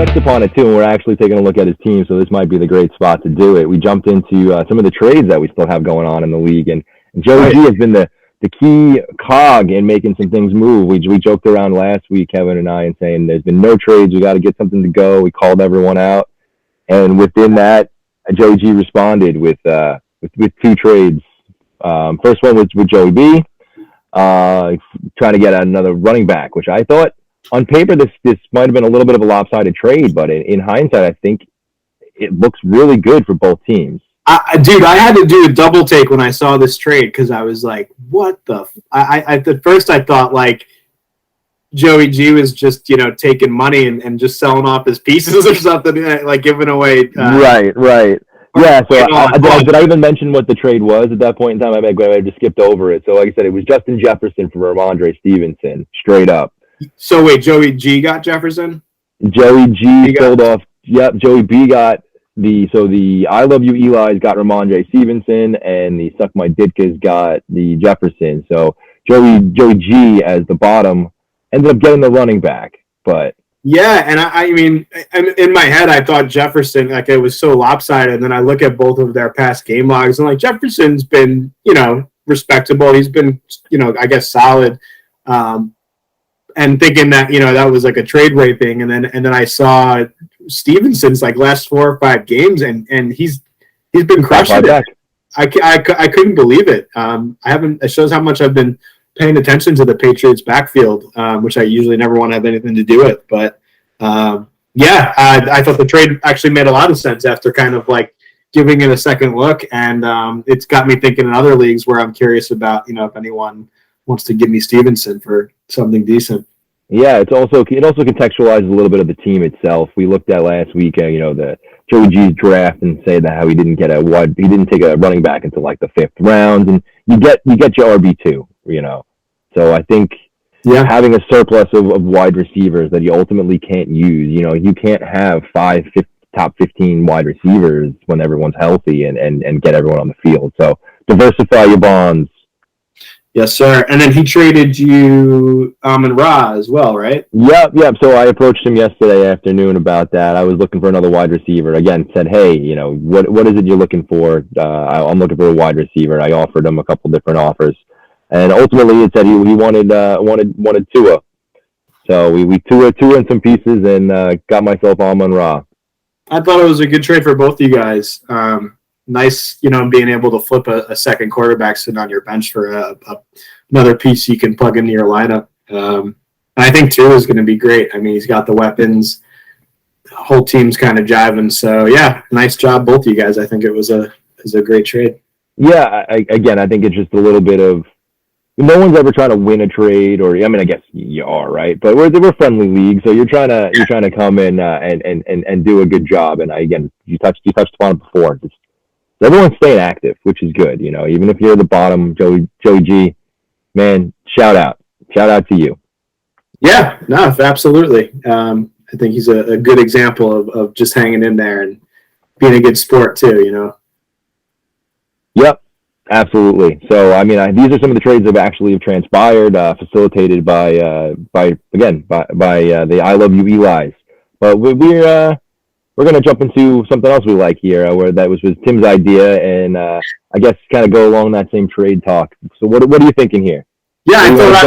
touched upon it too, and we're actually taking a look at his team, so this might be the great spot to do it. We jumped into some of the trades that we still have going on in the league, and Joey G has been the key cog in making some things move. We joked around last week, Kevin and I, and saying there's been no trades. We got to get something to go. We called everyone out, and within that, Joey G responded with two trades. First one was with Joey B, trying to get another running back, which I thought on paper this might have been a little bit of a lopsided trade, but in hindsight, I think it looks really good for both teams. Dude, I had to do a double take when I saw this trade because I was like, what the at first I thought like Joey G was just, taking money and just selling off his pieces or something, like giving away. Right. Yeah, so did I even mention what the trade was at that point in time? I just skipped over it. So like I said, it was Justin Jefferson for Ramondre Stevenson, straight up. So wait, Joey G got Jefferson? Joey G sold off. Yep, Joey B got the I Love You Eli's got Ramondre Stevenson, and the Suck My Ditkas got the Jefferson. So Joey G as the bottom ended up getting the running back, but. Yeah, and I mean, in my head, I thought Jefferson, like, it was so lopsided, and then I look at both of their past game logs, and, like, Jefferson's been, respectable. He's been, I guess, solid, and thinking that, that was, like, a trade raping, and then I saw Stevenson's, like, last 4 or 5 games, and he's been crushing it. I couldn't believe it. It shows how much I've been paying attention to the Patriots backfield, which I usually never want to have anything to do with. But, I thought the trade actually made a lot of sense after kind of like giving it a second look. And it's got me thinking in other leagues where I'm curious about, if anyone wants to give me Stevenson for something decent. Yeah, it also contextualizes a little bit of the team itself. We looked at last week, the Joey G's draft and say that how he didn't take a running back until like the 5th round, and you get your RB2, So I think having a surplus of wide receivers that you ultimately can't use, you can't have top 15 wide receivers when everyone's healthy and get everyone on the field. So diversify your bonds. Yes, sir. And then he traded you Amon-Ra as well, right? Yep. So I approached him yesterday afternoon about that. I was looking for another wide receiver. Again, said, hey, what is it you're looking for? I'm looking for a wide receiver. I offered him a couple different offers. And ultimately, it said he wanted Tua. So we Tua in some pieces and got myself Amon-Ra. I thought it was a good trade for both you guys. Nice, being able to flip a second quarterback sitting on your bench for another piece you can plug into your lineup. And I think Tua is going to be great. I mean, he's got the weapons. The whole team's kind of jiving. So, yeah, nice job, both of you guys. I think it was a great trade. Yeah, I think it's just a little bit of no one's ever trying to win a trade, or I guess you are, right? But we're friendly league, so you're trying to come in and do a good job. And again, you touched upon it before. Everyone's staying active, which is good. Even if you're at the bottom, Joey G, man, shout out to you. Yeah, no, absolutely. I think he's a good example of just hanging in there and being a good sport too. Yep. Absolutely. So, these are some of the trades that actually have transpired, facilitated by the I Love You Eli's. But we're going to jump into something else we like here, where that was Tim's idea, and I guess kind of go along that same trade talk. So, what are you thinking here? Yeah, I thought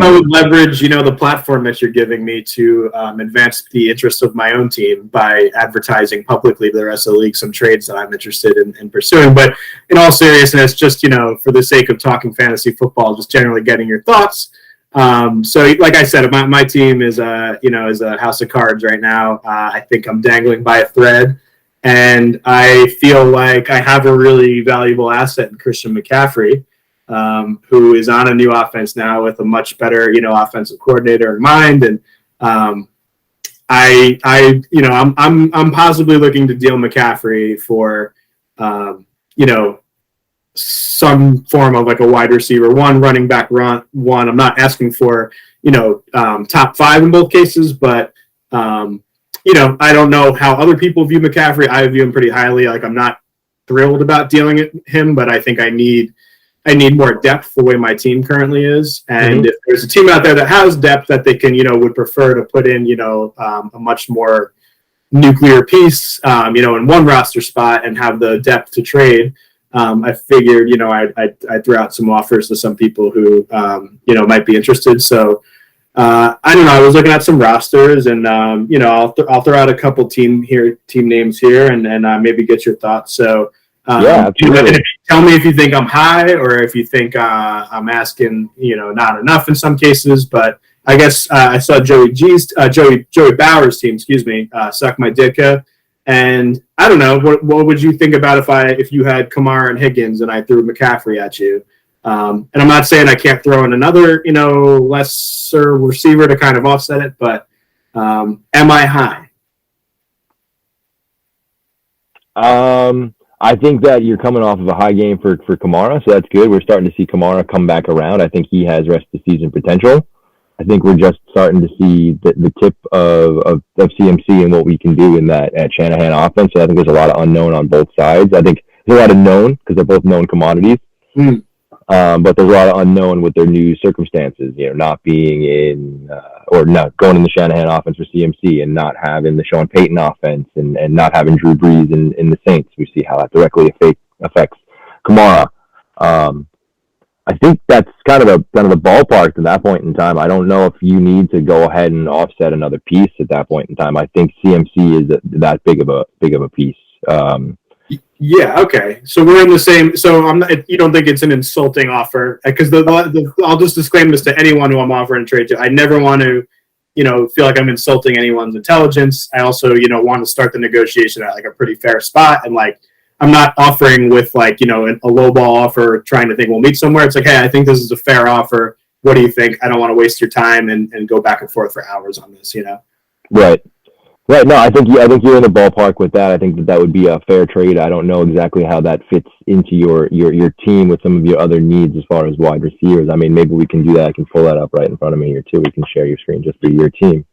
I would leverage, the platform that you're giving me to advance the interest of my own team by advertising publicly to the rest of the league some trades that I'm interested in pursuing. But in all seriousness, just, for the sake of talking fantasy football, just generally getting your thoughts. So, like I said, my team is a house of cards right now. I think I'm dangling by a thread, and I feel like I have a really valuable asset in Christian McCaffrey. Who is on a new offense now with a much better, offensive coordinator in mind. And I'm possibly looking to deal McCaffrey for, some form of like a wide receiver, one running back one. I'm not asking for, top 5 in both cases, but, I don't know how other people view McCaffrey. I view him pretty highly. Like, I'm not thrilled about dealing him, but I think I need more depth the way my team currently is. And if there's a team out there that has depth that they can, would prefer to put in, a much more nuclear piece, in one roster spot and have the depth to trade. I figured, I'd throw out some offers to some people who, might be interested. So, I don't know. I was looking at some rosters, and I'll throw out a couple team names here, and maybe get your thoughts. So, tell me if you think I'm high or if you think I'm asking, not enough in some cases. But I guess I saw Joey Bauer's team, suck my ditka. And I don't know, what would you think about if you had Kamara and Higgins and I threw McCaffrey at you? And I'm not saying I can't throw in another, lesser receiver to kind of offset it, but am I high? I think that you're coming off of a high game for Kamara, so that's good. We're starting to see Kamara come back around. I think he has rest of the season potential. I think we're just starting to see the tip of CMC and what we can do in that at Shanahan offense. So I think there's a lot of unknown on both sides. I think there's a lot of known because they're both known commodities. But there's a lot of unknown with their new circumstances, not being in or not going in the Shanahan offense for CMC and not having the Sean Payton offense and not having Drew Brees in the Saints. We see how that directly affects Kamara. I think that's kind of the ballpark at that point in time. I don't know if you need to go ahead and offset another piece at that point in time. I think CMC is that big of a piece. Yeah. Okay. So we're in the same. So I'm not. You don't think it's an insulting offer? Because I'll just disclaim this to anyone who I'm offering a trade to. I never want to, feel like I'm insulting anyone's intelligence. I also, want to start the negotiation at like a pretty fair spot, and like I'm not offering with like a low ball offer, trying to think we'll meet somewhere. It's like, hey, I think this is a fair offer. What do you think? I don't want to waste your time and go back and forth for hours on this. Right. No, I think you're in the ballpark with that. I think that would be a fair trade. I don't know exactly how that fits into your team with some of your other needs as far as wide receivers. I mean, maybe we can do that. I can pull that up right in front of me here too. We can share your screen just for your team.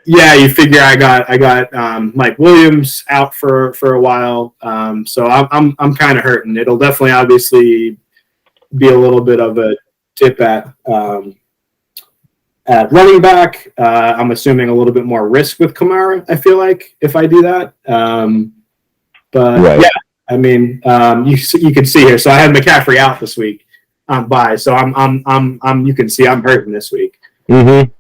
Yeah, you figure I got Mike Williams out for a while, so I'm kind of hurting. It'll definitely obviously be a little bit of a tip at running back. I'm assuming a little bit more risk with Kamara. I feel like if I do that, but right. Yeah, I mean, you can see here. So I had McCaffrey out this week on bye, so I'm you can see I'm hurting this week. Mm-hmm.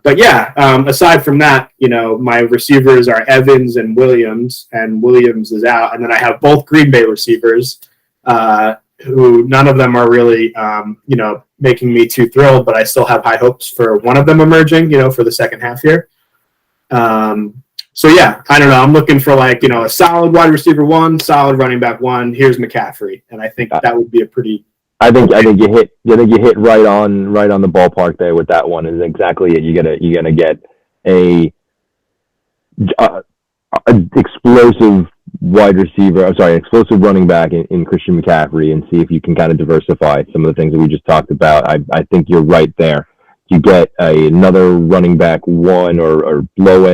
But yeah, aside from that, my receivers are Evans and Williams is out. And then I have both Green Bay receivers, who none of them are really, making me too thrilled, but I still have high hopes for one of them emerging, for the second half here. So yeah, I don't know. I'm looking for like, a solid wide receiver one, solid running back one. Here's McCaffrey. And I think that would be a pretty, I think you hit right on the ballpark there with that one. Is exactly it. You're gonna get a explosive wide receiver. Explosive running back in Christian McCaffrey, and see if you can kind of diversify some of the things that we just talked about. I think you're right there. You get another running back one or lower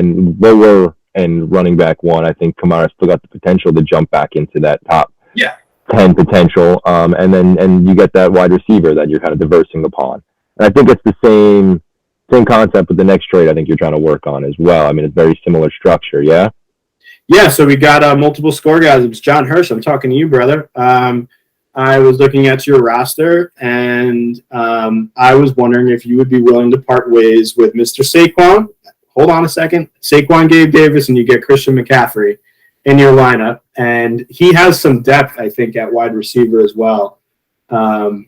end running back one. I think Kamara still got the potential to jump back into that top. Yeah. 10 potential, and you get that wide receiver that you're kind of diversing upon. And I think it's the same concept with the next trade I think you're trying to work on as well. I mean, it's very similar structure, yeah? Yeah, so we got multiple score guys. It's John Hirsch. I'm talking to you, brother. I was looking at your roster, and I was wondering if you would be willing to part ways with Mr. Saquon. Hold on a second. Saquon, Gabe Davis, and you get Christian McCaffrey in your lineup, and he has some depth, I think, at wide receiver as well. Well,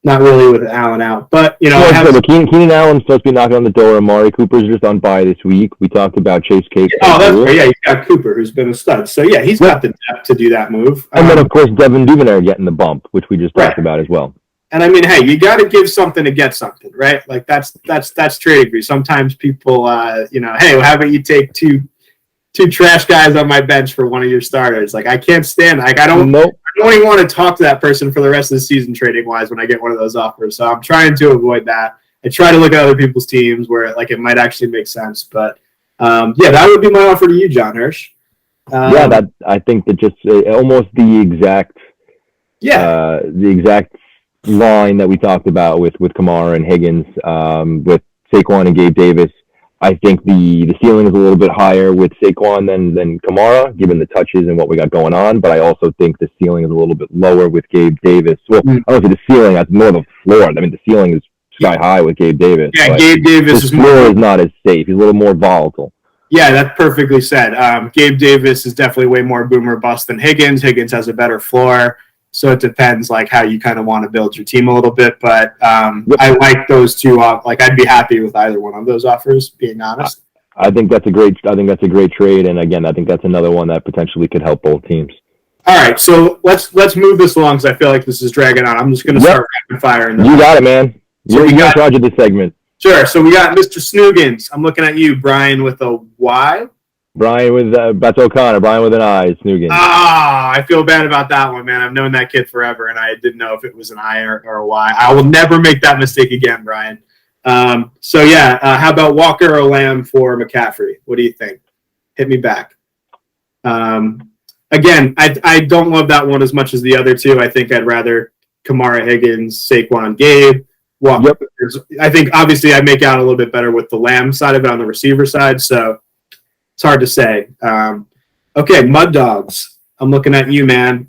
not really with Allen out, but Keenan Allen's supposed to be knocking on the door. Amari Cooper's just on bye this week. We talked about Chase Case. Oh, that's great. Yeah, he's got Cooper, who's been a stud. So yeah, he's got the depth to do that move. And then of course Devin Duvernay getting the bump, which we just talked about as well. And I mean, hey, you got to give something to get something, right? Like that's trade agree. Sometimes people, hey, well, how about you take two trash guys on my bench for one of your starters? Like I can't stand. Like I don't even want to talk to that person for the rest of the season trading wise when I get one of those offers. So I'm trying to avoid that. I try to look at other people's teams where it might actually make sense. But yeah, that would be my offer to you, John Hirsch. I think that just almost the exact line that we talked about with Kamara and Higgins, with Saquon and Gabe Davis. I think the ceiling is a little bit higher with Saquon than Kamara, given the touches and what we got going on. But I also think the ceiling is a little bit lower with Gabe Davis. Well, I don't know if the ceiling, that's more of a floor. I mean, the ceiling is sky high with Gabe Davis. Yeah, Gabe Davis his floor is not as safe. He's a little more volatile. Yeah, that's perfectly said. Gabe Davis is definitely way more boomer bust than Higgins. Higgins has a better floor. So it depends like how you kind of want to build your team a little bit. But I like those two. Like I'd be happy with either one of those offers, being honest. I think that's a great trade. And again, I think that's another one that potentially could help both teams. All right. So let's move this along because I feel like this is dragging on. I'm just going to start rapid fire. You got it, man. You're in charge of this segment. Sure. So we got Mr. Snoogans. I'm looking at you, Brian, with a Y. Brian with that's O'Connor. Brian with an I. Snoogans. I feel bad about that one, man. I've known that kid forever, and I didn't know if it was an I or a Y. I will never make that mistake again, Brian. How about Walker or Lamb for McCaffrey? What do you think? Hit me back. Again, I don't love that one as much as the other two. I think I'd rather Kamara, Higgins, Saquon, Gabe. Walker. Yep. I think obviously I make out a little bit better with the Lamb side of it on the receiver side, so it's hard to say. Okay, Mud Dogs. I'm looking at you, man.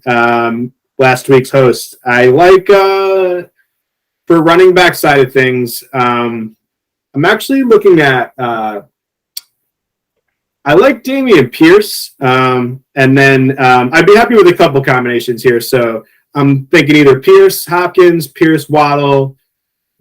Last week's host. I like for running back side of things. I'm actually looking at. I like Dameon Pierce, and then I'd be happy with a couple combinations here. So I'm thinking either Pierce, Hopkins, Pierce, Waddle.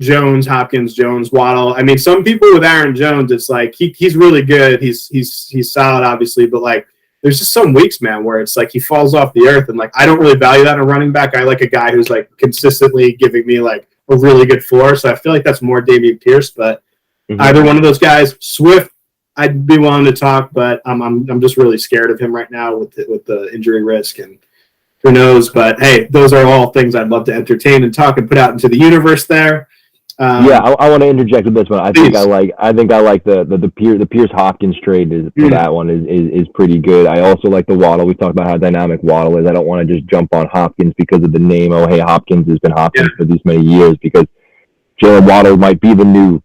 Jones, Hopkins, Jones, Waddle. I mean, some people with Aaron Jones, it's like he's really good. He's solid, obviously, but like there's just some weeks, man, where it's like he falls off the earth, and like I don't really value that in a running back. I like a guy who's like consistently giving me like a really good floor. So I feel like that's more Dameon Pierce, but either one of those guys. Swift, I'd be willing to talk, but I'm just really scared of him right now with the injury risk and who knows. But hey, those are all things I'd love to entertain and talk and put out into the universe there. I want to interject with this one. I think I like the Pierce Hopkins trade for that one is pretty good. I also like the Waddle. We talked about how dynamic Waddle is. I don't want to just jump on Hopkins because of the name. Oh, hey, Hopkins has been Hopkins for these many years, because Jalen Waddle might be the new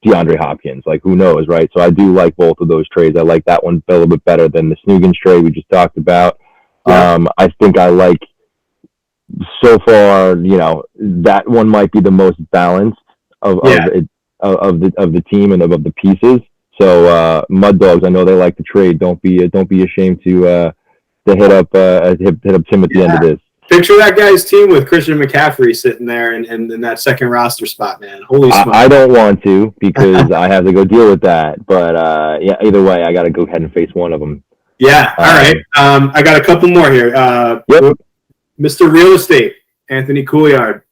DeAndre Hopkins. Like, who knows, right? So I do like both of those trades. I like that one a little bit better than the Snoogans trade we just talked about. I think I like, so far, that one might be the most balanced of the team and of the pieces. So Mud Dogs, I know they like to trade. Don't be ashamed to hit up Tim at the end of this. Picture that guy's team with Christian McCaffrey sitting there and in that second roster spot, man. Holy smokes. I don't want to, because I have to go deal with that. But either way, I got to go ahead and face one of them. Yeah. All right. I got a couple more here. Mr. Real Estate, Anthony Couillard.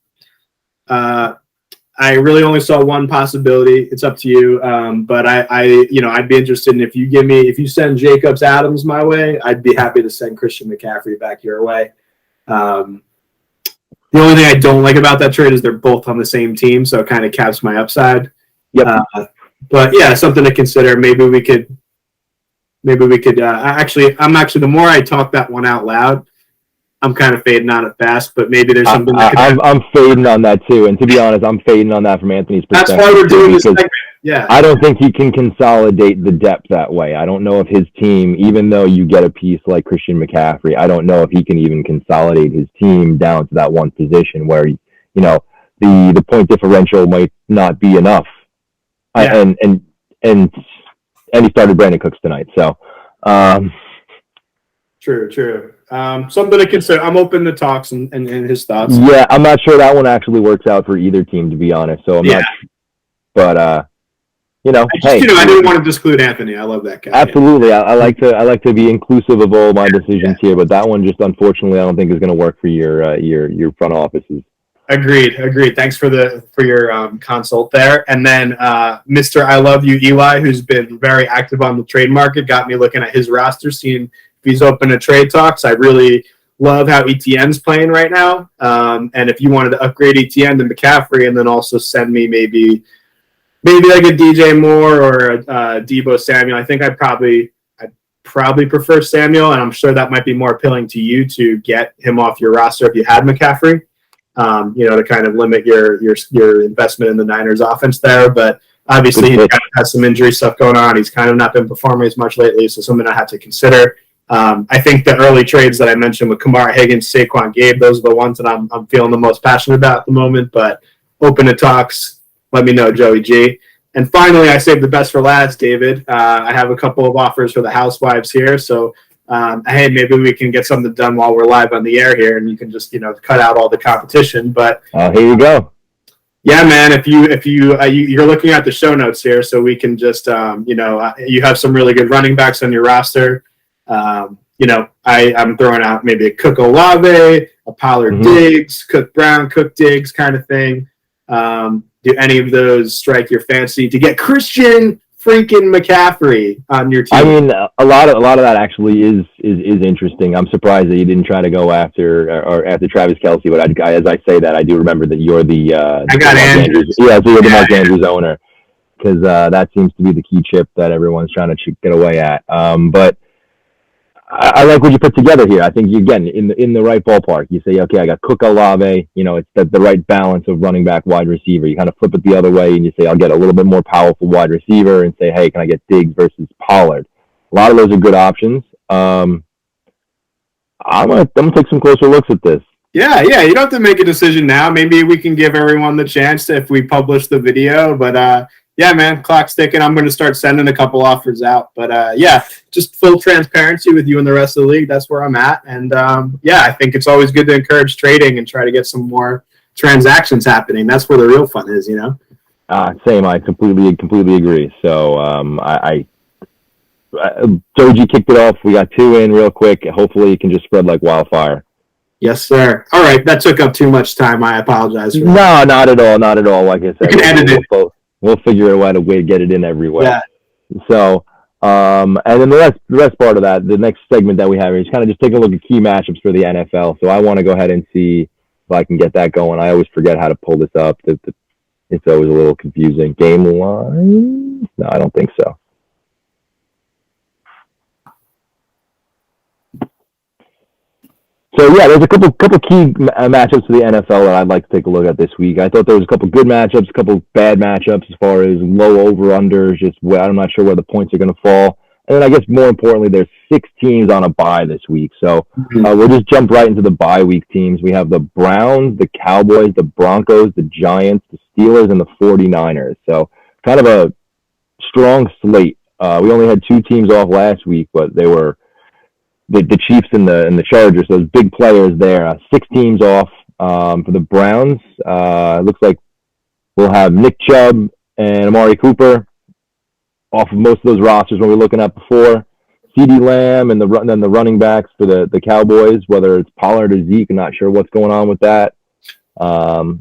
I really only saw one possibility. It's up to you. But I'd be interested in if you send Jacobs Adams my way, I'd be happy to send Christian McCaffrey back your way. The only thing I don't like about that trade is they're both on the same team, so it kind of caps my upside. Yep. But yeah, something to consider. Maybe we could. The more I talk that one out loud, I'm kind of fading on it fast, but maybe there's something. I'm fading on that too, and to be honest, I'm fading on that from Anthony's perspective. That's why we're doing this segment. Yeah, I don't think he can consolidate the depth that way. I don't know if his team, even though you get a piece like Christian McCaffrey, I don't know if he can even consolidate his team down to that one position where the point differential might not be enough. And he started Brandon Cooks tonight, so. True. Something to consider. I'm open to talks and his thoughts. Yeah, I'm not sure that one actually works out for either team, to be honest. So I'm not. But I didn't want to disclude Anthony. I love that guy. Absolutely, yeah. I like to be inclusive of all my decisions here, but that one just unfortunately I don't think is going to work for your front offices. Agreed. Thanks for your consult there. And then Mr. I Love You Eli, who's been very active on the trade market, got me looking at his roster, seeing if he's open to trade talks. I really love how ETN's playing right now. And if you wanted to upgrade ETN to McCaffrey and then also send me maybe like a DJ Moore or a Deebo Samuel, I think I'd probably prefer Samuel, and I'm sure that might be more appealing to you to get him off your roster if you had McCaffrey. To kind of limit your investment in the Niners offense there. But Obviously, he's kind of has some injury stuff going on. He's kind of not been performing as much lately, so something I have to consider. I think the early trades that I mentioned with Kamara Higgins, Saquon, Gabe, those are the ones that I'm feeling the most passionate about at the moment, but open to talks. Let me know, Joey G. And finally, I saved the best for last, David. I have a couple of offers for the housewives here, so hey, maybe we can get something done while we're live on the air here, and you can just cut out all the competition. But here you go. Yeah, man. If you're looking at the show notes here, so we can just you have some really good running backs on your roster. I'm throwing out maybe a Cook Olave, a Pollard Diggs, Cook Brown, Cook Diggs kind of thing. Do any of those strike your fancy to get Christian freaking McCaffrey on your team? I mean, a lot of that actually is interesting. I'm surprised that you didn't try to go after Travis Kelce, but as I say that, I do remember that you're the I got Andrews. Yeah, so you're the Mark Andrews owner, because that seems to be the key chip that everyone's trying to get away at. But I like what you put together here. I think you, again, in the right ballpark. You say, okay, I got Cook Olave. It's the right balance of running back, wide receiver. You kind of flip it the other way, and you say, I'll get a little bit more powerful wide receiver, and say, hey, can I get Diggs versus Pollard? A lot of those are good options. I'm gonna take some closer looks at this. Yeah. You don't have to make a decision now. Maybe we can give everyone the chance if we publish the video. But yeah, man, clock's ticking. I'm going to start sending a couple offers out. But yeah, just full transparency with you and the rest of the league. That's where I'm at. And yeah, I think it's always good to encourage trading and try to get some more transactions happening. That's where the real fun is, Same. I completely agree. So Joe G kicked it off. We got 2 in real quick. Hopefully it can just spread like wildfire. Yes, sir. All right. That took up too much time. I apologize for that. No, not at all. Not at all. Like I said, you can edit it. We'll figure out a way to get it in everywhere. Yeah. So, and then the rest part of that, the next segment that we have is kind of just take a look at key matchups for the NFL. So I want to go ahead and see if I can get that going. I always forget how to pull this up. It's always a little confusing. Game line? No, I don't think so. So yeah, there's a couple key matchups for the NFL that I'd like to take a look at this week. I thought there was a couple good matchups, a couple bad matchups as far as low over-unders, just where I'm not sure where the points are going to fall. And then I guess more importantly, there's 6 teams on a bye this week. So we'll just jump right into the bye week teams. We have the Browns, the Cowboys, the Broncos, the Giants, the Steelers, and the 49ers. So kind of a strong slate. We only had 2 teams off last week, but they were the Chiefs and the Chargers, those big players there. 6 teams off for the Browns. It looks like we'll have Nick Chubb and Amari Cooper off of most of those rosters when we were looking at before. CeeDee Lamb and then the running backs for the Cowboys, whether it's Pollard or Zeke, I'm not sure what's going on with that.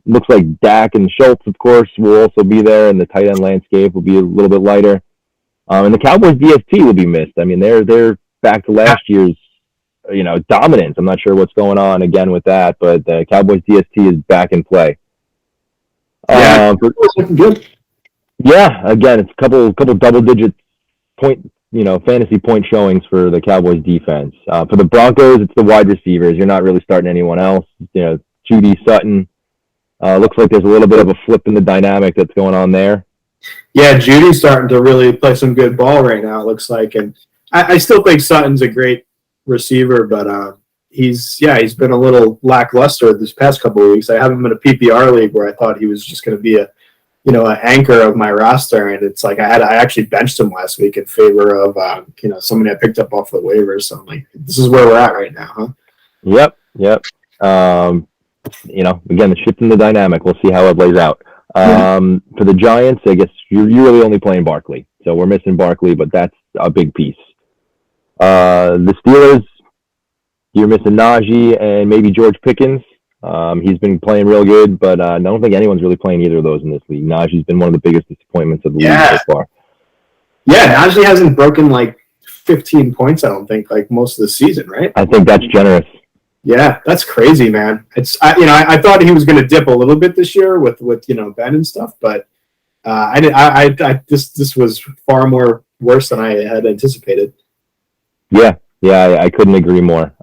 Looks like Dak and Schultz, of course, will also be there, and the tight end landscape will be a little bit lighter. And the Cowboys DST will be missed. I mean, they're back to last year's, dominance. I'm not sure what's going on again with that, but the Cowboys DST is back in play. Yeah, good. Yeah, again, it's a couple double-digit point, fantasy point showings for the Cowboys defense. For the Broncos, it's the wide receivers. You're not really starting anyone else. Judy, Sutton. Looks like there's a little bit of a flip in the dynamic that's going on there. Yeah, Judy's starting to really play some good ball right now, it looks like. And I still think Sutton's a great receiver, but he's been a little lackluster this past couple of weeks. I have him in a PPR league where I thought he was just going to be an anchor of my roster, and it's like I actually benched him last week in favor of somebody I picked up off the waivers. So I'm like, this is where we're at right now, huh? Yep. Again, the shift in the dynamic. We'll see how it plays out. For the Giants, I guess you're really only playing Barkley, so we're missing Barkley, but that's a big piece. The Steelers, you're missing Najee and maybe George Pickens. He's been playing real good, but I don't think anyone's really playing either of those in this league. Najee's been one of the biggest disappointments of the league so far. Yeah, Najee hasn't broken like 15 points, I don't think, like most of the season, right? I think that's generous. Yeah, that's crazy, man. I thought he was going to dip a little bit this year with Ben and stuff, but this was far more worse than I had anticipated. Yeah, I couldn't agree more.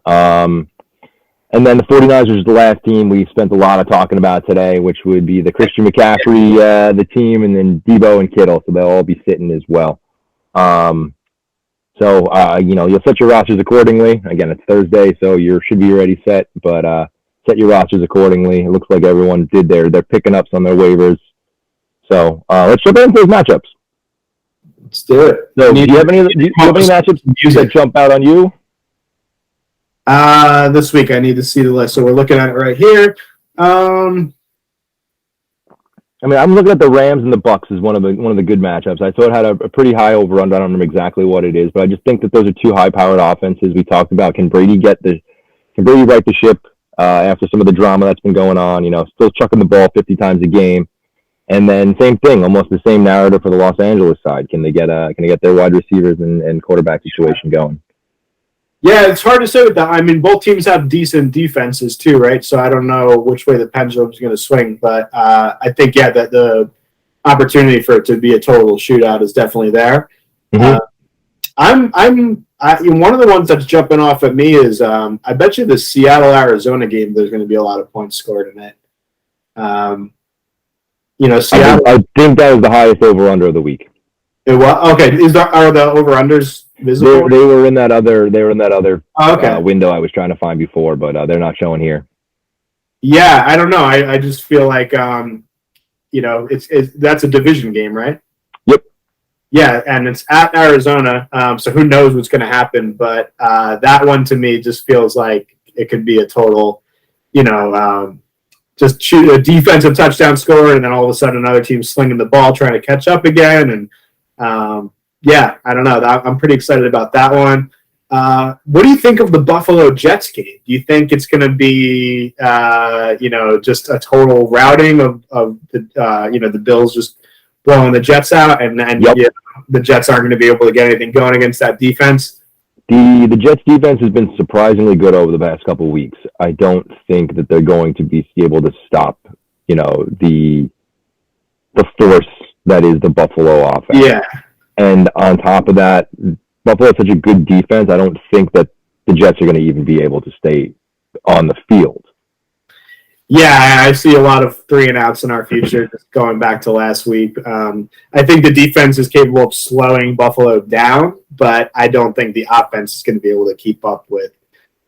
And then the 49ers is the last team we spent a lot of talking about today, which would be the Christian McCaffrey, the team, and then Debo and Kittle. So they'll all be sitting as well. You'll set your rosters accordingly. Again, it's Thursday, so you should be already set, but set your rosters accordingly. It looks like everyone did their picking ups on their waivers. So let's jump into those matchups. Let's do it. So do you have any matchups that jump out on you? This week I need to see the list, so we're looking at it right here. I'm looking at the Rams and the Bucks as one of the good matchups. I thought it had a pretty high over-under. I don't remember exactly what it is, but I just think that those are two high-powered offenses. We talked about can Brady right the ship after some of the drama that's been going on? Still chucking the ball 50 times a game, and then same thing, almost the same narrative for the Los Angeles side. Can they get their wide receivers and quarterback situation going? Yeah, it's hard to say with that. Both teams have decent defenses too, right? So I don't know which way the pendulum is going to swing, but I think that the opportunity for it to be a total shootout is definitely there. Mm-hmm. One of the ones that's jumping off at me is I bet you the Seattle-Arizona game. There's going to be a lot of points scored in it. Seattle. I think that was the highest over/under of the week. It was okay. Are the over/unders visible? They were in that other window I was trying to find before, but they're not showing here. Yeah, I don't know. I just feel like it's that's a division game, right? Yep. Yeah, and it's at Arizona, so who knows what's going to happen? But that one to me just feels like it could be a total, just shoot a defensive touchdown score, and then all of a sudden another team's slinging the ball trying to catch up again, and I don't know. I'm pretty excited about that one. What do you think of the Buffalo Jets game? Do you think it's going to be, just a total routing of the Bills just blowing the Jets out, and the Jets aren't going to be able to get anything going against that defense? The Jets defense has been surprisingly good over the past couple of weeks. I don't think that they're going to be able to stop, the force that is the Buffalo offense. Yeah. And on top of that, Buffalo has such a good defense. I don't think that the Jets are going to even be able to stay on the field. Yeah, I see a lot of 3-and-outs in our future, just going back to last week. I think the defense is capable of slowing Buffalo down, but I don't think the offense is going to be able to keep up with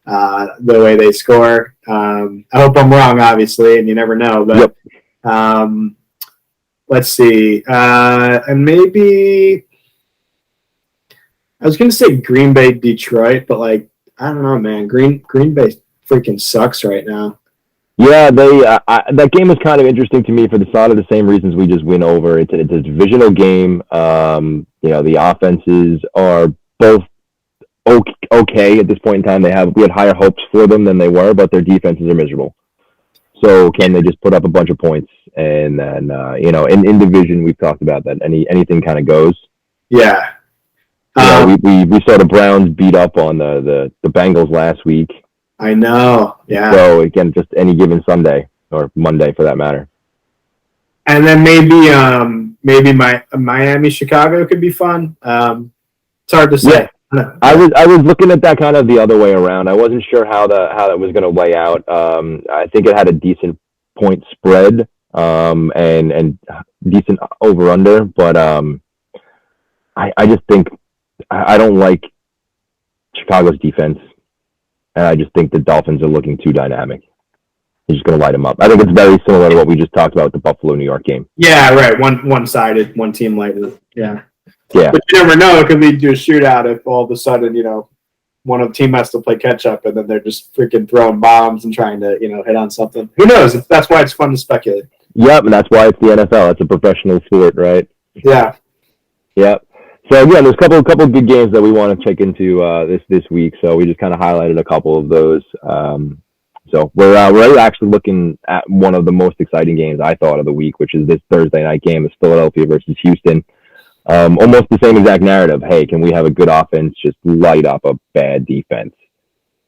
the way they score. I hope I'm wrong, obviously, and you never know. But let's see. And maybe I was going to say Green Bay, Detroit, but I don't know, man. Green Bay freaking sucks right now. Yeah, that game was kind of interesting to me for the side of the same reasons we just went over. It's a divisional game. The offenses are both okay at this point in time. We had higher hopes for them than they were, but their defenses are miserable. So can they just put up a bunch of points? And then in division we've talked about that anything kind of goes. Yeah. We saw the Browns beat up on the Bengals last week. I know, yeah. So again, just any given Sunday or Monday for that matter. And then maybe Miami, Chicago could be fun. It's hard to say. Yeah. I was looking at that kind of the other way around. I wasn't sure how that was going to lay out. I think it had a decent point spread and decent over under, but I just think I don't like Chicago's defense. And I just think the Dolphins are looking too dynamic. They're just going to light them up. I think it's very similar to what we just talked about with the Buffalo-New York game. Yeah, right. One-sided, one team lighting it. Yeah. Yeah. But you never know. It could lead to a shootout if all of a sudden, one of the team has to play catch-up and then they're just freaking throwing bombs and trying to, hit on something. Who knows? That's why it's fun to speculate. Yep, and that's why it's the NFL. It's a professional sport, right? Yeah. Yep. So again, there's a couple of good games that we want to check into this week. So we just kind of highlighted a couple of those. So we're actually looking at one of the most exciting games I thought of the week, which is this Thursday night game, is Philadelphia versus Houston. Almost the same exact narrative. Hey, can we have a good offense just light up a bad defense?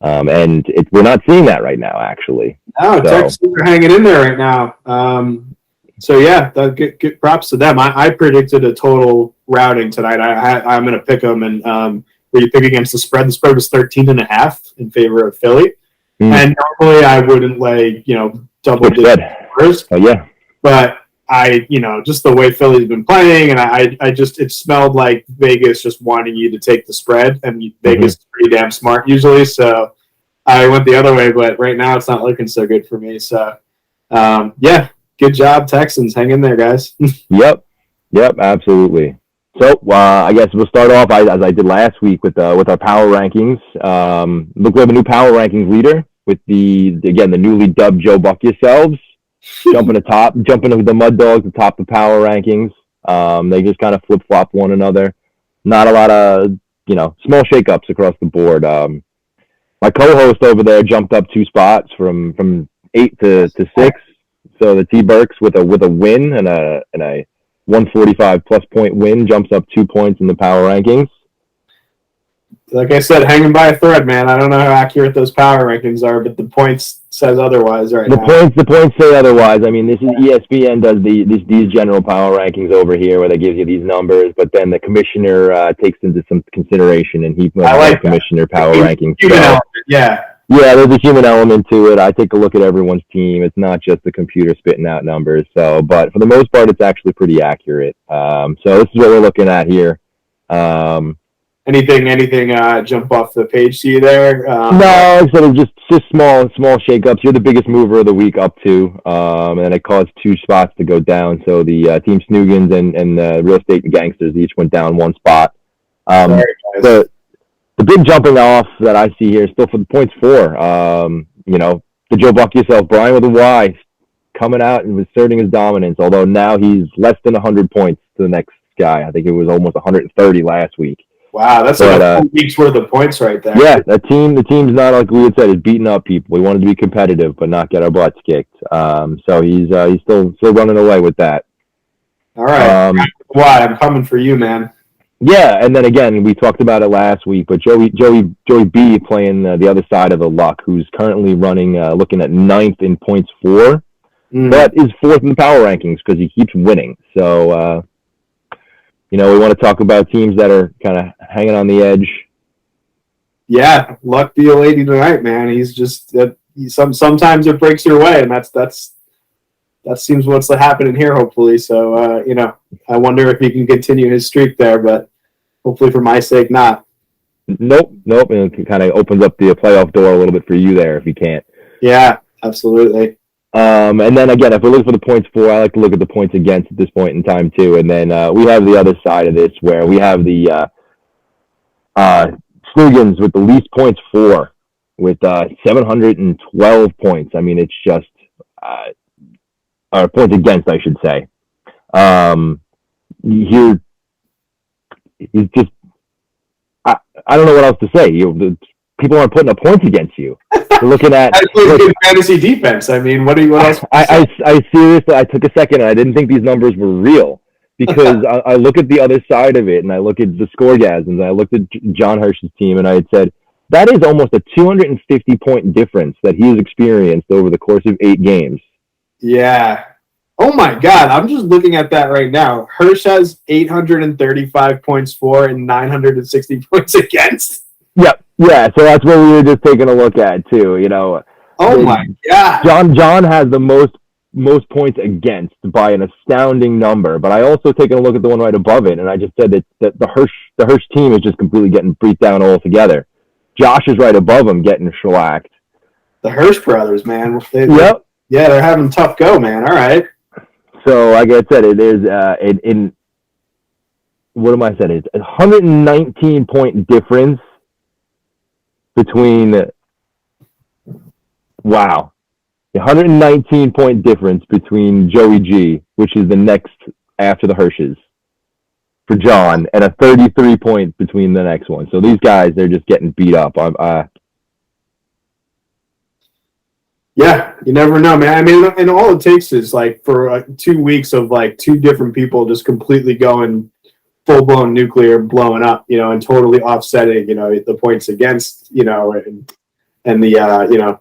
And we're not seeing that right now, actually. No, Texans are hanging in there right now. So yeah, good props to them. I predicted a total routing tonight. I'm going to pick them. And were you pick against the spread? The spread was 13.5 in favor of Philly. And normally I wouldn't lay, double digit numbers. Oh yeah. But just the way Philly's been playing, and I just, it smelled like Vegas just wanting you to take the spread, and Vegas is pretty damn smart usually. So I went the other way, but right now it's not looking so good for me. So good job, Texans. Hang in there, guys. Yep, absolutely. So I guess we'll start off as I did last week with our power rankings. Look, we have a new power rankings leader with the newly dubbed Joe Buck yourselves, jumping with the Mud Dogs atop the power rankings. They just kind of flip flop one another. Not a lot of small shakeups across the board. My co-host over there jumped up 2 spots from 8 to 6. So the T-Burks with a win and a 145 plus point win jumps up 2 points in the power rankings. Like I said, hanging by a thread, man. I don't know how accurate those power rankings are, but the points says otherwise now. The points say otherwise. I mean, this is ESPN does these general power rankings over here where they give you these numbers, but then the commissioner takes into some consideration and he puts the commissioner power rankings. Yeah, there's a human element to it. I take a look at everyone's team. It's not just the computer spitting out numbers. So, but for the most part, it's actually pretty accurate. So this is what we're looking at here. Anything jump off the page to you there? No, sort of just small shakeups. You're the biggest mover of the week up 2, and it caused 2 spots to go down. So the Team Snoogans and the Real Estate Gangsters each went down 1 spot. Sorry, guys. The big jumping off that I see here is still for the points 4. The Joe Buck yourself, Brian with a Y, coming out and asserting his dominance, although now he's less than 100 points to the next guy. I think it was almost 130 last week. Wow, that's like a week's worth of points right there. Yeah, the team's not, like we had said, is beating up people. We wanted to be competitive, but not get our butts kicked. So he's still running away with that. All right, why I'm coming for you, man. Yeah, and then again, we talked about it last week, but Joey B playing the other side of the luck, who's currently running, looking at 9th in points 4, but is 4th in the power rankings because he keeps winning. So, we want to talk about teams that are kind of hanging on the edge. Yeah, luck be a lady tonight, man. He's just sometimes it breaks your way, and that seems what's happening here. Hopefully, so I wonder if he can continue his streak there, but hopefully for my sake, not. Nope, and it kind of opens up the playoff door a little bit for you there if you can't. Yeah, absolutely. And then again, if we look for the points 4, I like to look at the points against at this point in time too. And then we have the other side of this where we have the Snoogans with the least points 4 with 712 points. I mean, it's just or points against, I should say. He's just I don't know what else to say. People aren't putting up points against you. You're looking at good fantasy defense. I mean, what else? I seriously, I took a second and I didn't think these numbers were real because I look at the other side of it and I look at the Scoregasms and I looked at John Hirsch's team and I had said, that is almost a 250 point difference that he has experienced over the course of 8 games. Yeah. Oh my God. I'm just looking at that right now. Hirsch has 835 points for and 960 points against. Yep. Yeah. So that's what we were just taking a look at too, Oh my God. John has the most points against by an astounding number, but I also taken a look at the one right above it, and I just said that the Hirsch team is just completely getting beat down altogether. Josh is right above him getting shellacked. The Hirsch brothers, man. Yep. Yeah, they're having a tough go, man. All right. So, like I said, it is what am I saying? It's a 119 point difference between. Wow. 119 point difference between Joey G, which is the next after the Hirsches, for John, and a 33 point between the next one. So these guys, they're just getting beat up. Yeah, you never know, man. I mean, and all it takes is for 2 weeks of 2 different people just completely going full blown nuclear, blowing up, and totally offsetting, the points against, and the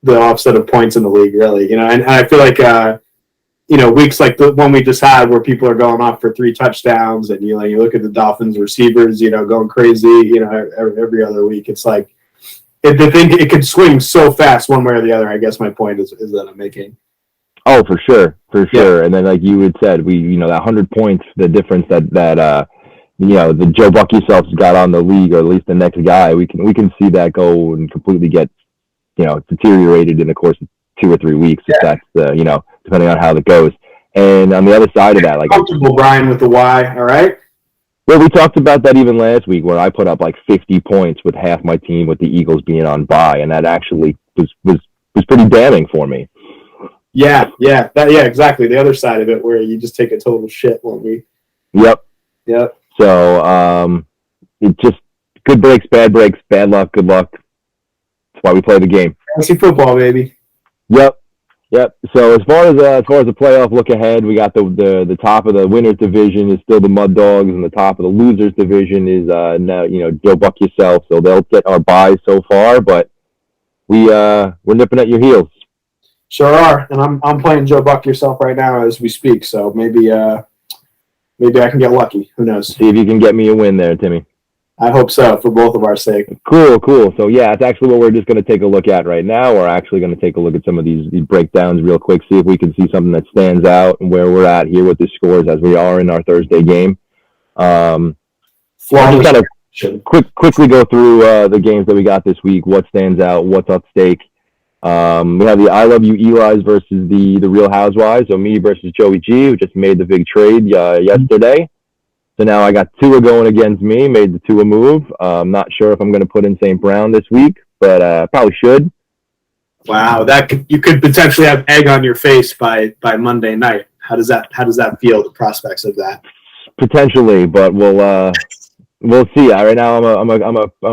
the offset of points in the league, really, and I feel like weeks like the one we just had where people are going off for 3 touchdowns, and you look at the Dolphins receivers, going crazy, every other week. It's it could swing so fast one way or the other. I guess my point is that I'm making. Oh, for sure. And then, like you had said, that 100 points, the difference that the Joe Buck yourself's got on the league, or at least the next guy, we can see that go and completely get, deteriorated in the course of 2 or 3 weeks, if that's depending on how that goes. And on the other side of that, like comfortable, Brian, with the Y. All right. Well, we talked about that even last week, where I put up like 50 points with half my team, with the Eagles being on bye, and that actually was pretty damning for me. Yeah, exactly. The other side of it, where you just take a total shit, won't we? Yep. So, it just good breaks, bad luck, good luck. That's why we play the game. Fantasy football, baby. Yep. So as far as the playoff look ahead, we got the top of the winners division is still the Mud Dogs, and the top of the losers division is now Joe Buck yourself. So they'll get our buys so far, but we're nipping at your heels. Sure are, and I'm playing Joe Buck yourself right now as we speak. So maybe I can get lucky. Who knows? See if you can get me a win there, Timmy. I hope so, for both of our sake. Cool. So yeah, it's actually what we're just going to take a look at right now. We're actually going to take a look at some of these breakdowns real quick, see if we can see something that stands out and where we're at here with the scores as we are in our Thursday game. I'll just kind of quickly go through the games that we got this week, what stands out, what's at stake. We have the I Love You Eli's versus the Real Housewives, so me versus Joey G, who just made the big trade yesterday. So now I got Tua going against me, made the Tua move. I'm not sure if I'm going to put in St. Brown this week, but probably should. Wow, you could potentially have egg on your face by Monday night. How does that feel? The prospects of that? Potentially, but we'll see. Right now I'm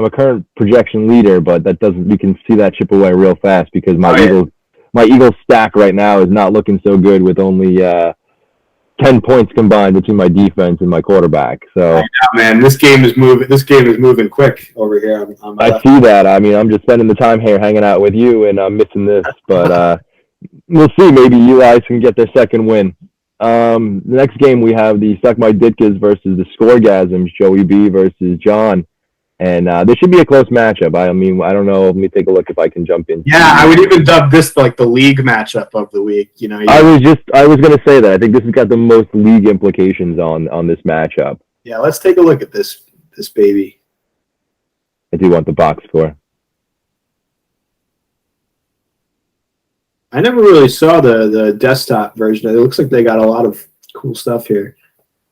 a current projection leader, but that doesn't. We can see that chip away real fast because my Eagles stack right now is not looking so good with only 10 points combined between my defense and my quarterback. So, man, this game is moving quick over here. I see that. I mean, I'm just spending the time here hanging out with you, and I'm missing this. But we'll see. Maybe Eli can get their second win. The next game we have the Suck My Ditkas versus the Scoregasms, Joey B versus John. And this should be a close matchup. I mean, I don't know. Let me take a look if I can jump in. Yeah, I would even dub this like the league matchup of the week. I was going to say that. I think this has got the most league implications on this matchup. Yeah, let's take a look at this baby. I do want the box score. I never really saw the desktop version. It looks like they got a lot of cool stuff here.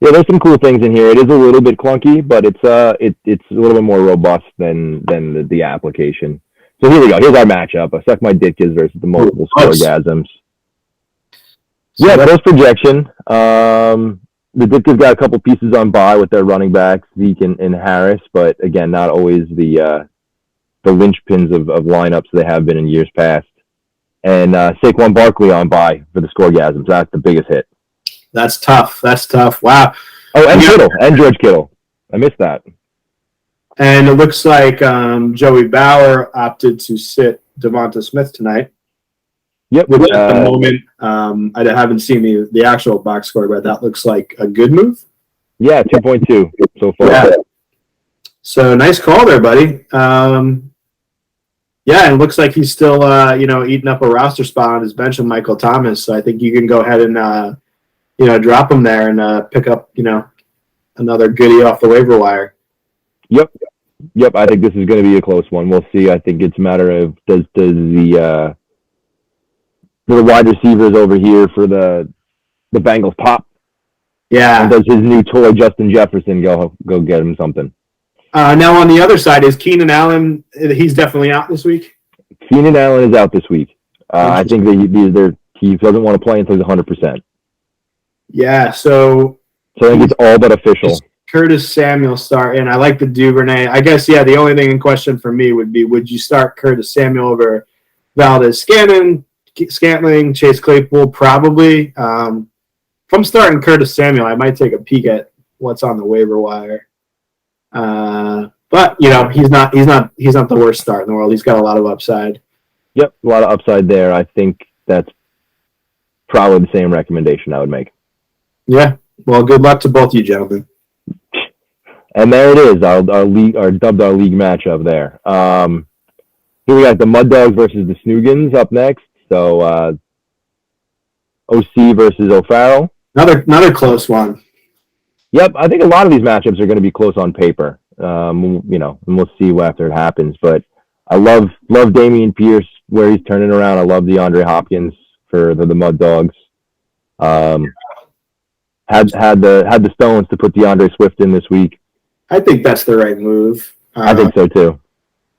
Yeah, there's some cool things in here. It is a little bit clunky, but it's a little bit more robust than the application. So here we go. Here's our matchup: I Suck My Ditkas versus the Multiple Scoregasms. Yeah, close projection. The Ditkas got a couple pieces on bye with their running backs, Zeke and Harris, but again, not always the linchpins of lineups they have been in years past. And Saquon Barkley on bye for the Scoregasms. That's the biggest hit. That's tough. Wow. Oh, and Kittle. And George Kittle. I missed that. And it looks like Joey Bauer opted to sit Devonta Smith tonight. Yep. Which at the moment, I haven't seen the actual box score, but that looks like a good move. Yeah, 2.2 so far. Yeah. So nice call there, buddy. Yeah, and it looks like he's still, eating up a roster spot on his bench with Michael Thomas. So I think you can go ahead and, drop him there and pick up, another goodie off the waiver wire. Yep. I think this is going to be a close one. We'll see. I think it's a matter of does the wide receivers over here for the Bengals pop? Yeah. And does his new toy Justin Jefferson go get him something? Now on the other side is Keenan Allen. He's definitely out this week. Keenan Allen is out this week. I think he doesn't want to play until he's 100%. Yeah, so I think it's all but official. Curtis Samuel start, and I like the Duvernay. I guess, the only thing in question for me would be, would you start Curtis Samuel over Valdez-Scantling, Chase Claypool? Probably. If I'm starting Curtis Samuel, I might take a peek at what's on the waiver wire. But he's not the worst start in the world. He's got a lot of upside. Yep, a lot of upside there. I think that's probably the same recommendation I would make. Yeah. Well, good luck to both you gentlemen. And there it is, our dubbed our league matchup there. Here we got the Mud Dogs versus the Snoogans up next. So OC versus O'Farrell. Another close one. Yep, I think a lot of these matchups are going to be close on paper. And we'll see after it happens. But I love Damian Pierce where he's turning around. I love DeAndre Hopkins for the Mud Dogs. Had the stones to put DeAndre Swift in this week. I think that's the right move. I think so too.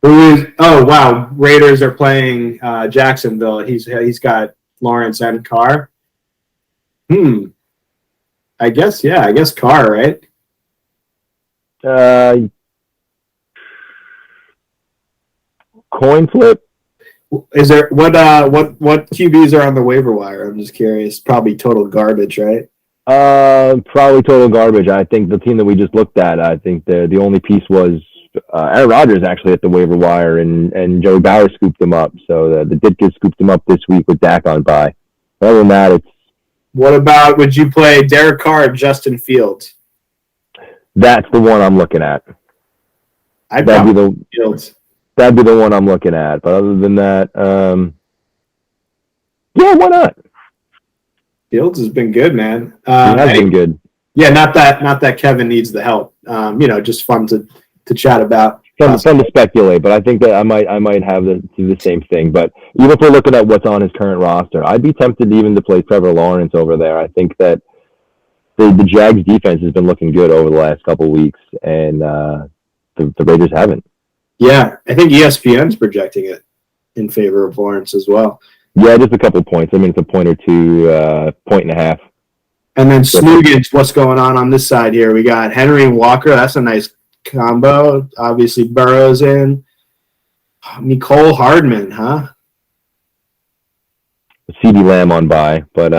Oh wow! Raiders are playing Jacksonville. He's got Lawrence and Carr. I guess Carr, right? Coin flip. Is there what QBs are on the waiver wire? I'm just curious. Probably total garbage, right? Probably total garbage. I think the team that we just looked at, I think the only piece was Aaron Rodgers actually at the waiver wire, and Joey Bauer scooped them up. So the Ditka scooped them up this week with Dak on bye. Other than that, it's. What about, would you play Derek Carr or Justin Fields? That's the one I'm looking at. That'd be the one I'm looking at. But other than that, yeah, why not? Fields has been good, man. He has been good. Yeah, not that Kevin needs the help. Just fun to chat about. Fun to speculate, but I think that I might have the same thing. But even if we're looking at what's on his current roster, I'd be tempted even to play Trevor Lawrence over there. I think that the Jags defense has been looking good over the last couple of weeks, and the Raiders haven't. Yeah, I think ESPN's projecting it in favor of Lawrence as well. Yeah, just a couple points. I mean, it's a point or two, point and a half. And then Snoogans, what's going on this side here? We got Henry and Walker. That's a nice combo. Obviously, Burrow's in. Nicole Hardman, huh? CeeDee Lamb on bye, but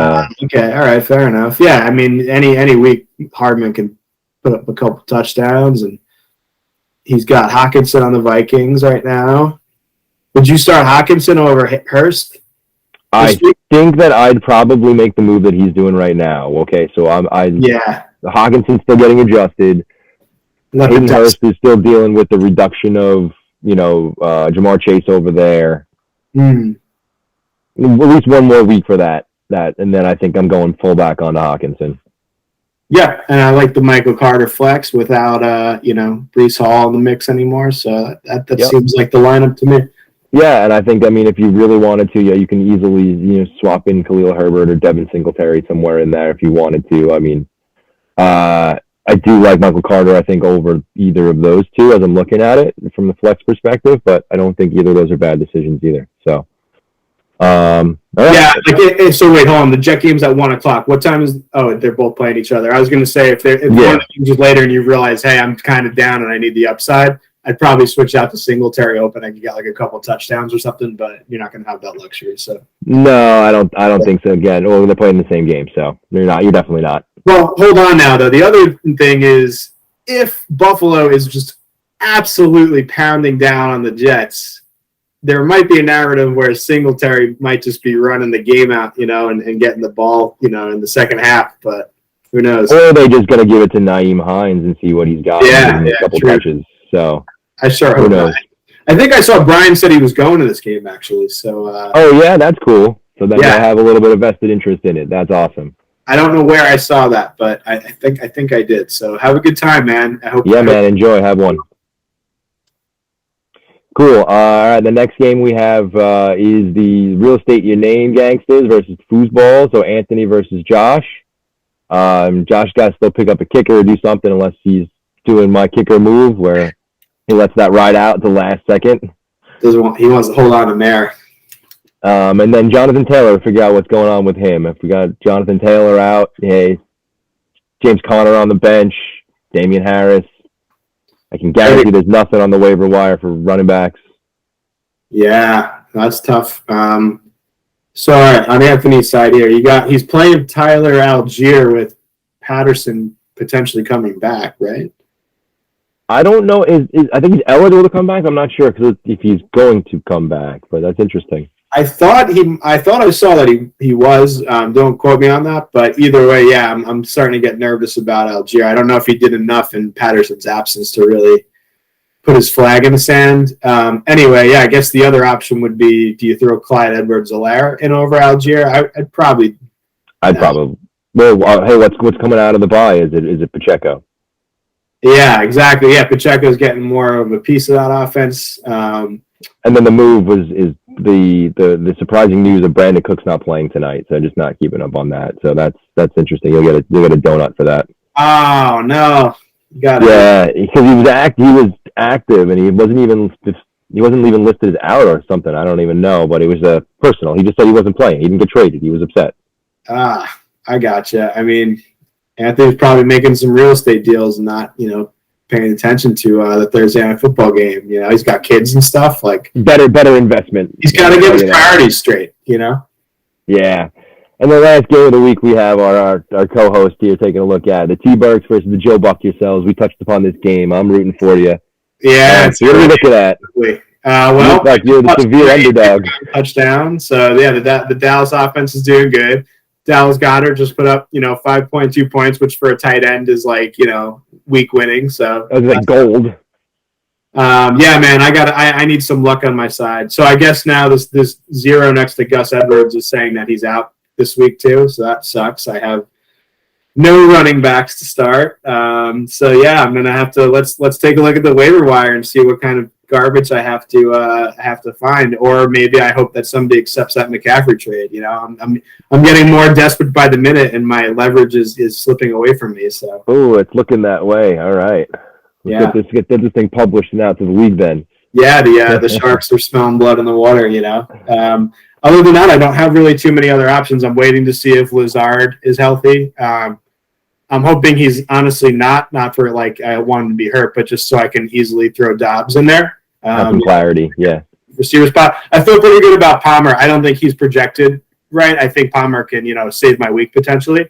okay, all right, fair enough. Yeah, I mean, any week Hardman can put up a couple touchdowns, and he's got Hockenson on the Vikings right now. Would you start Hockenson over Hurst? I think that I'd probably make the move that he's doing right now. Okay, so Hawkinson's still getting adjusted. Hayden Hurst is still dealing with the reduction of Jamar Chase over there. At least one more week for that, and then I think I'm going full back on Hockenson. Yeah, and I like the Michael Carter flex without Breece Hall in the mix anymore. So that seems like the lineup to me. Yeah, and I think, if you really wanted to, you can easily, swap in Khalil Herbert or Devin Singletary somewhere in there if you wanted to. I do like Michael Carter, I think, over either of those two as I'm looking at it from the flex perspective, but I don't think either of those are bad decisions either. So, so wait, hold on. The Jet game's at 1 o'clock. What time is? Oh, they're both playing each other. I was going to say if one of the teams is later and you realize, hey, I'm kind of down and I need the upside, I'd probably switch out to Singletary open. I could get like a couple touchdowns or something, but you're not going to have that luxury. So no, I don't think so. Again, they're playing the same game, so you're definitely not. Well, hold on now though. The other thing is, if Buffalo is just absolutely pounding down on the Jets, there might be a narrative where Singletary might just be running the game out, and getting the ball, in the second half. But who knows? Or they just got to give it to Nyheim Hines and see what he's got. A couple touches. So I sure hope not. I think I saw Brian said he was going to this game actually. So. Oh yeah, that's cool. So then I have a little bit of vested interest in it. That's awesome. I don't know where I saw that, but I think I did. So have a good time, man. I hope. Yeah, man. Enjoy. Have one. Cool. All right. The next game we have is the Real Estate Your Name Gangsters versus Foosball. So Anthony versus Josh. Josh got to still pick up a kicker or do something unless he's doing my kicker move where he lets that ride out at the last second. He wants to hold on to Mare. And then Jonathan Taylor, figure out what's going on with him. If we got Jonathan Taylor out, hey, James Conner on the bench, Damian Harris. I can guarantee there's nothing on the waiver wire for running backs. Yeah, that's tough. So all right, on Anthony's side here, he's playing Tyler Algier with Patterson potentially coming back, right? I don't know. I think he's eligible to come back. I'm not sure if he's going to come back, but that's interesting. I thought I saw that he was. Don't quote me on that, but either way, yeah, I'm starting to get nervous about Algier. I don't know if he did enough in Patterson's absence to really put his flag in the sand. Anyway, yeah, I guess the other option would be, do you throw Clyde Edwards-Helaire in over Algier? I'd probably. Well, hey, what's coming out of the bye? Is it Pacheco? Yeah, exactly. Yeah, Pacheco's getting more of a piece of that offense. And then the move is the surprising news of Brandon Cook's not playing tonight, so just not keeping up on that. So that's interesting. You'll get a donut for that. Oh no, yeah, because he was active and he wasn't even listed as out or something. I don't even know, but it was personal. He just said he wasn't playing. He didn't get traded. He was upset. I gotcha. I mean, Anthony's probably making some real estate deals and not, paying attention to the Thursday night football game. He's got kids and stuff. Like better investment. He's got to get his priorities straight. Yeah. And the last game of the week, we have our co-host here taking a look at the T-Birds versus the Joe Buck yourselves. We touched upon this game. I'm rooting for you. Yeah. So what do you look at that? Well, you look like you're the severe underdog. Touchdown. So yeah, the Dallas offense is doing good. Dallas Goedert just put up, 5.2 points, which for a tight end is like, week winning. So that was like gold. Yeah, man, I need some luck on my side. So I guess now this 0 next to Gus Edwards is saying that he's out this week too. So that sucks. I have no running backs to start. So yeah, I'm gonna have to let's take a look at the waiver wire and see what kind of garbage I have to find, or maybe I hope that somebody accepts that McCaffrey trade. I'm getting more desperate by the minute, and my leverage is slipping away from me. So it's looking that way. All right, let's get this thing published and out to the league then. Yeah, the Sharks are smelling blood in the water. Other than that, I don't have really too many other options. I'm waiting to see if Lazard is healthy. I'm hoping he's honestly not for like I want him to be hurt, but just so I can easily throw Dobbs in there. Have some clarity, yeah. Receiver spot. I feel pretty good about Palmer. I don't think he's projected right. I think Palmer can, save my week potentially.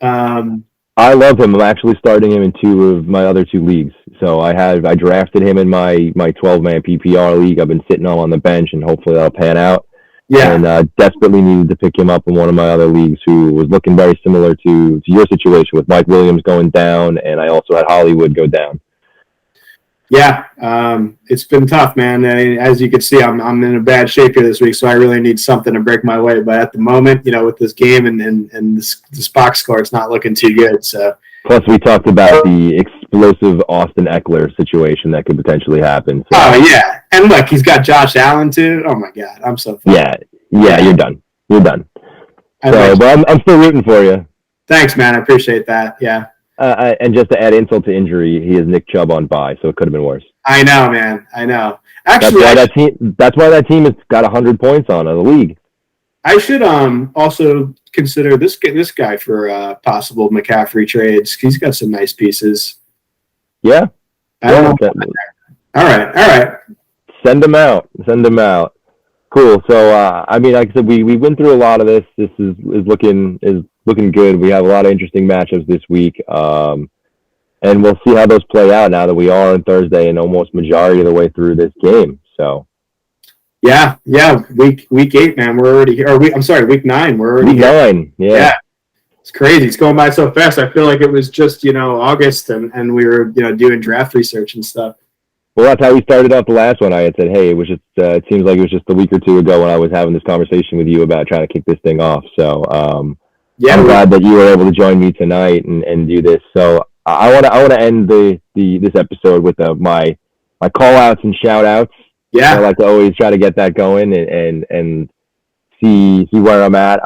I love him. I'm actually starting him in 2 of my other 2 leagues. So I drafted him in my 12-man PPR league. I've been sitting on the bench, and hopefully that'll pan out. Yeah. And desperately needed to pick him up in one of my other leagues, who was looking very similar to your situation with Mike Williams going down, and I also had Hollywood go down. Yeah, it's been tough, man. As you can see, I'm in a bad shape here this week, so I really need something to break my way. But at the moment, with this game and this box score, it's not looking too good. So plus, we talked about the explosive Austin Eckler situation that could potentially happen. So. Oh yeah, and look, he's got Josh Allen too. Oh my God, I'm so fun. Yeah, you're done. But I'm still rooting for you. Thanks, man. I appreciate that. Yeah. And just to add insult to injury, he has Nick Chubb on bye, so it could have been worse. I know, man. I know. Actually, that's why that team has got 100 points on the league. I should also consider this guy for possible McCaffrey trades. He's got some nice pieces. Yeah. I don't know. All right. Send them out. Cool. So like I said, we went through a lot of this. This is looking good. We have a lot of interesting matchups this week. And we'll see how those play out now that we are on Thursday and almost majority of the way through this game. So yeah. Week 8, man. We're already here. Week 9. We're already week here. 9. Yeah. It's crazy. It's going by so fast. I feel like it was just, August and we were, doing draft research and stuff. Well, that's how we started off the last one. I had said, hey, it was just, it seems like it was just a week or 2 ago when I was having this conversation with you about trying to kick this thing off. So, I'm glad that you were able to join me tonight and do this. So I want to end this episode with my call outs and shout outs. Yeah. I like to always try to get that going and see where I'm at.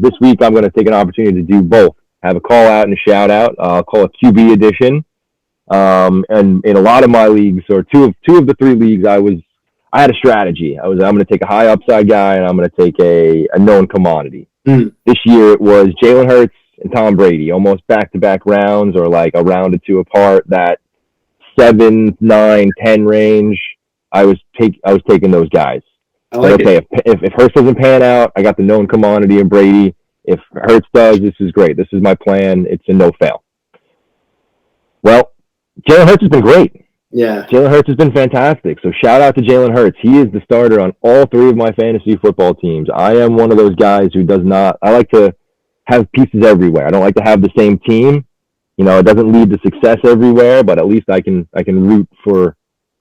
This week I'm going to take an opportunity to do both. Have a call out and a shout out. I'll call it QB edition. And in a lot of my leagues, or two of the 3 leagues, I had a strategy. I'm going to take a high upside guy and I'm going to take a known commodity. This year it was Jalen Hurts and Tom Brady, almost back-to-back rounds or like a round or 2 apart. That 7, 9, 10 range, I was taking those guys. If Hurts doesn't pan out, I got the known commodity of Brady. If Hurts does, this is great. This is my plan. It's a no-fail. Well, Jalen Hurts has been great. Yeah. Jalen Hurts has been fantastic. So shout out to Jalen Hurts. He is the starter on all 3 of my fantasy football teams. I am one of those guys who I like to have pieces everywhere. I don't like to have the same team. It doesn't lead to success everywhere, but at least I can root for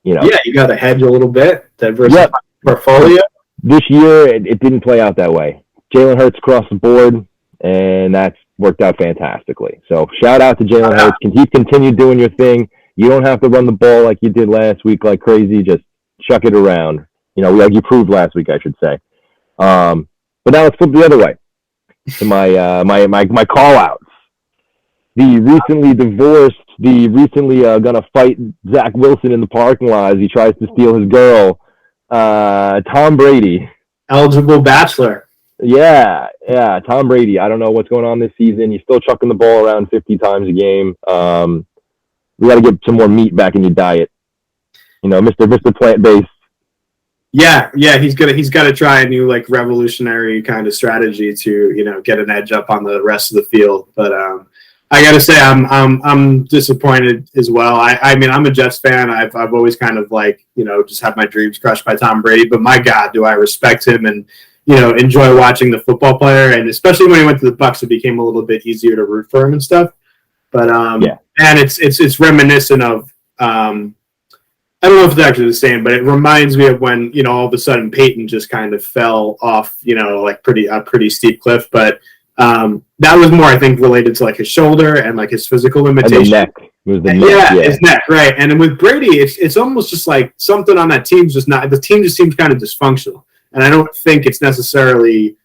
Yeah, you got to hedge a little bit, diversify portfolio. This year, it didn't play out that way. Jalen Hurts across the board, and that's worked out fantastically. So shout out to Jalen Hurts. Keep continue doing your thing. You don't have to run the ball like you did last week like crazy. Just chuck it around. Like you proved last week, I should say. But now let's flip the other way to my call outs. The recently divorced, the recently gonna fight Zach Wilson in the parking lot as he tries to steal his girl, Tom Brady. Eligible bachelor. Yeah, Tom Brady. I don't know what's going on this season. He's still chucking the ball around 50 times a game. We got to get some more meat back in your diet. Mr. Plant-based. Yeah, he's got to try a new revolutionary kind of strategy to get an edge up on the rest of the field. But I got to say I'm disappointed as well. I mean I'm a Jets fan. I've always kind of just had my dreams crushed by Tom Brady. But my God, do I respect him and enjoy watching the football player. And especially when he went to the Bucs, it became a little bit easier to root for him and stuff. But and it's reminiscent of I don't know if it's actually the same, but it reminds me of when all of a sudden Peyton just kind of fell off a pretty steep cliff. But that was more I think related to his shoulder and his physical limitations. And the neck. It was the neck. Yeah, his neck, right? And with Brady, it's almost just something on that team's just not. The team just seems kind of dysfunctional, and I don't think it's necessarily.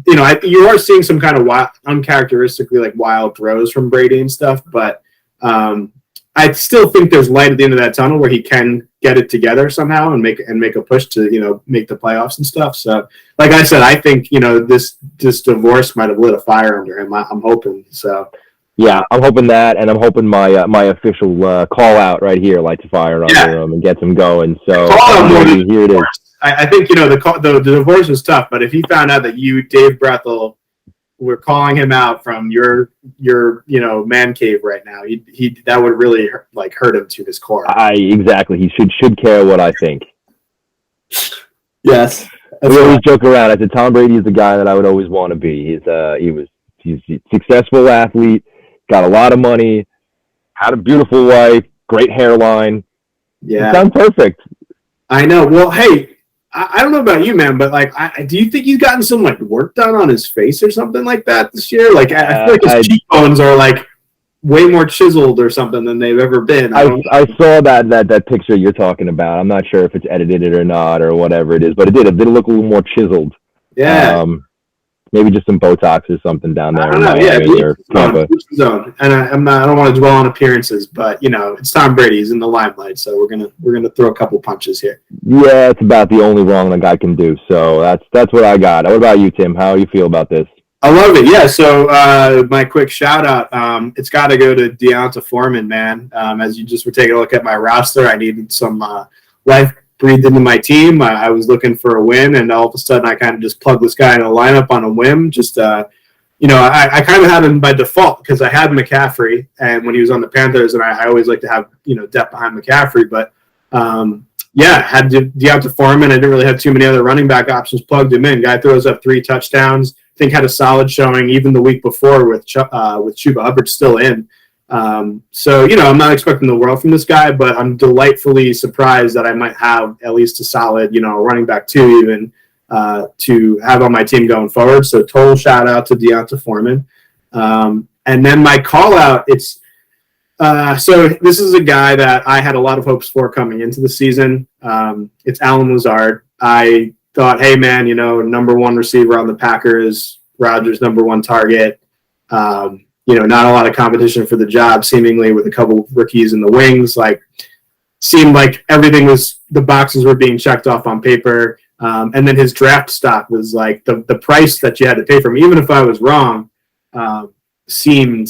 You are seeing some kind of uncharacteristically wild throws from Brady and stuff, but I still think there's light at the end of that tunnel where he can get it together somehow and make a push to make the playoffs and stuff. So, like I said, I think this divorce might have lit a fire under him. I'm hoping so. Yeah, I'm hoping that, and I'm hoping my official call out right here lights a fire under him and gets him going. So here it is. I think the divorce is tough, but if he found out that you, Dave Brethel, were calling him out from your man cave right now, he that would really hurt him to his core. Exactly. He should care what I think. Yes, we always joke around. I said Tom Brady is the guy that I would always want to be. He's a successful athlete, got a lot of money, had a beautiful wife, great hairline. Yeah, it sounds perfect. I know. Well, hey. I don't know about you, man, but do you think he's gotten some work done on his face or something like that this year? I feel like his cheekbones are way more chiseled or something than they've ever been. I saw that picture you're talking about. I'm not sure if it's edited or not or whatever it is, but it did look a little more chiseled. Yeah. Maybe just some Botox or something down there. I don't know. Zone. And I don't want to dwell on appearances, but it's Tom Brady. He's in the limelight, so we're gonna throw a couple punches here. Yeah, it's about the only wrong a guy can do. So that's what I got. What about you, Tim? How do you feel about this? I love it. Yeah. So my quick shout out. It's got to go to Deonta Foreman, man. As you just were taking a look at my roster, I needed some life breathed into my team. I was looking for a win, and all of a sudden I kind of just plugged this guy in a lineup on a whim. Just, I kind of had him by default because I had McCaffrey, and when he was on the Panthers, and I always like to have, depth behind McCaffrey. But, had Deonta Foreman. I didn't really have too many other running back options, plugged him in. Guy throws up 3 touchdowns. I think had a solid showing even the week before with Chuba Hubbard still in. So, I'm not expecting the world from this guy, but I'm delightfully surprised that I might have at least a solid, running back 2 even to have on my team going forward. So total shout out to Deonta Foreman. And then my call out, it's so this is a guy that I had a lot of hopes for coming into the season. It's Allen Lazard. I thought, hey man, number 1 receiver on the Packers, Rodgers number 1 target. Not a lot of competition for the job, seemingly with a couple of rookies in the wings. Seemed like everything the boxes were being checked off on paper. And then his draft stock was the price that you had to pay for him, even if I was wrong, seemed,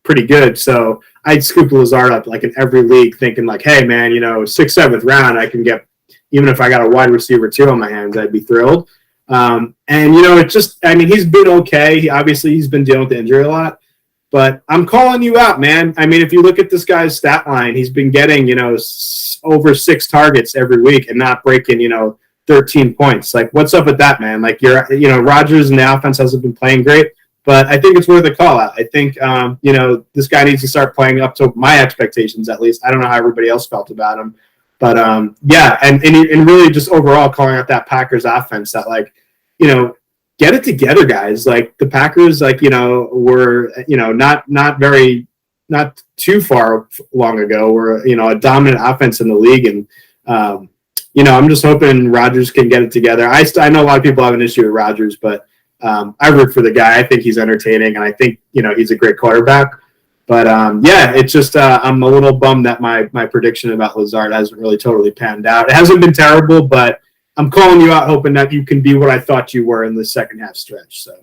pretty good. So I'd scoop Lazard up in every league thinking hey man, 6th, 7th round, I can get, even if I got a wide receiver 2 on my hands, I'd be thrilled. And he's been okay. He's been dealing with the injury a lot, but I'm calling you out, man. If you look at this guy's stat line, he's been getting, over 6 targets every week and not breaking, 13 points. What's up with that, man? Rodgers and the offense hasn't been playing great. but I think it's worth a call out. I think, this guy needs to start playing up to my expectations, at least. I don't know how everybody else felt about him. But, and really just overall calling out that Packers offense that, get it together, guys. Like, the Packers, were, not too far long ago, were, a dominant offense in the league. And, I'm just hoping Rodgers can get it together. I know a lot of people have an issue with Rodgers, but I root for the guy. I think he's entertaining, and I think, he's a great quarterback. But, it's just I'm a little bummed that my prediction about Lazard hasn't really totally panned out. It hasn't been terrible, but I'm calling you out hoping that you can be what I thought you were in the second half stretch. So.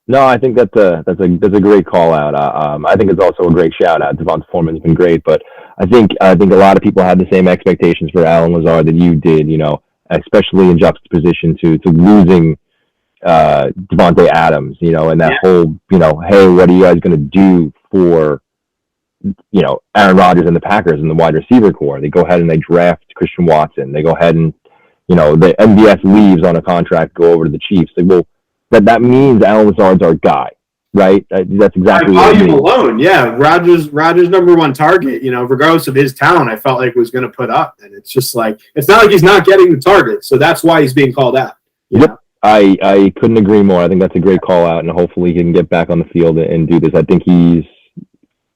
No, I think that's a great call out. I think it's also a great shout out. Devonta Foreman's been great, but I think a lot of people had the same expectations for Allen Lazard that you did. Especially in juxtaposition to losing Devontae Adams. And that whole hey, what are you guys going to do for Aaron Rodgers and the Packers and the wide receiver core? They go ahead and they draft Christian Watson. They go ahead and the MVS leaves on a contract, go over to the Chiefs. Like, well. That means Allen Lazard's our guy, right? That's exactly what it means. Alone, yeah. Rodgers' number one target, regardless of his talent, I felt like was going to put up. And it's just like, it's not like he's not getting the target. So that's why he's being called out. Yep. I couldn't agree more. I think that's a great call out, and hopefully he can get back on the field and do this. I think he's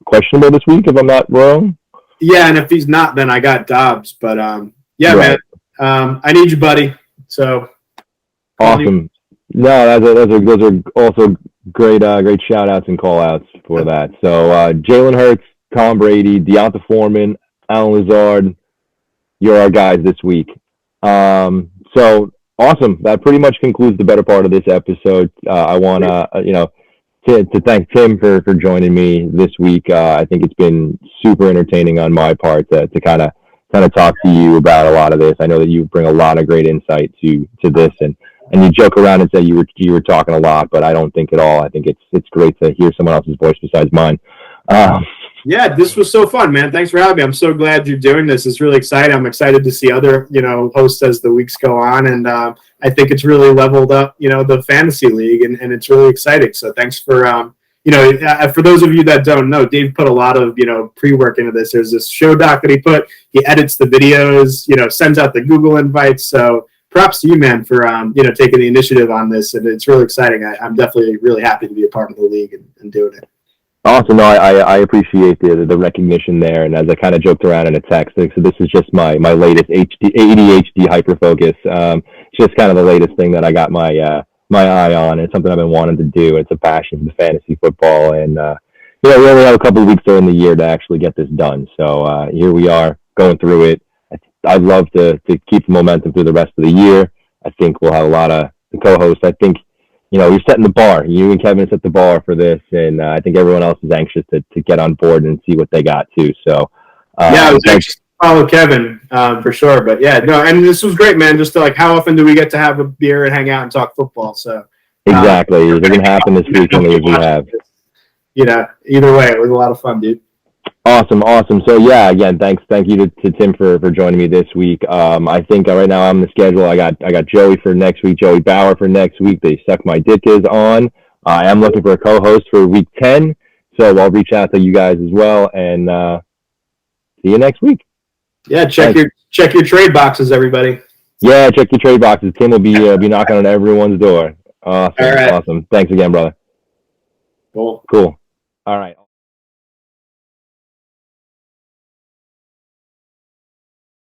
questionable this week, if I'm not wrong. Yeah, and if he's not, then I got Dobbs. But, right. Man, I need you, buddy. So. Awesome. No, those are also great shout outs and call outs for that. So Jalen Hurts, Tom Brady, Deonta Foreman, Allen Lazard, you're our guys this week. So awesome. That pretty much concludes the better part of this episode. I want to thank Tim for joining me this week. I think it's been super entertaining on my part to kind of talk to you about a lot of this. I know that you bring a lot of great insight to this, and you joke around and say you were talking a lot, but I don't think at all. I think it's great to hear someone else's voice besides mine. Yeah, this was so fun, man. Thanks for having me. I'm so glad you're doing this. It's really exciting. I'm excited to see other, hosts as the weeks go on, and I think it's really leveled up, the fantasy league, and it's really exciting. So thanks for, for those of you that don't know, Dave put a lot of, pre-work into this. There's this show doc that he edits the videos, sends out the Google invites. So props to you, man, for taking the initiative on this, and it's really exciting. I'm definitely really happy to be a part of the league and doing it. Awesome. No, I appreciate the recognition there, and as I kind of joked around in a text, so this is just my latest ADHD hyperfocus. It's just kind of the latest thing that I got my eye on. It's something I've been wanting to do. It's a passion for fantasy football, and we only have a couple of weeks during the year to actually get this done. So here we are going through it. I'd love to keep the momentum through the rest of the year. I think we'll have a lot of the co-hosts. I think, you're setting the bar. You and Kevin set the bar for this, and I think everyone else is anxious to get on board and see what they got too. So, I was anxious to follow Kevin for sure. But yeah, no, and this was great, man. Just to, how often do we get to have a beer and hang out and talk football? So exactly, it can happen this weekend as we have. Either way, it was a lot of fun, dude. Awesome. So yeah, again, thank you to Tim for joining me this week. I think right now I'm on the schedule. I got Joey for next week, Joey Bauer for next week. They Suck My Dick is on. I am looking for a co-host for week 10, so I'll reach out to you guys as well, and see you next week. Yeah, check your trade boxes, everybody. Yeah, check your trade boxes. Tim will be knocking on everyone's door. Awesome. All right. Awesome. Thanks again, brother. Cool. All right.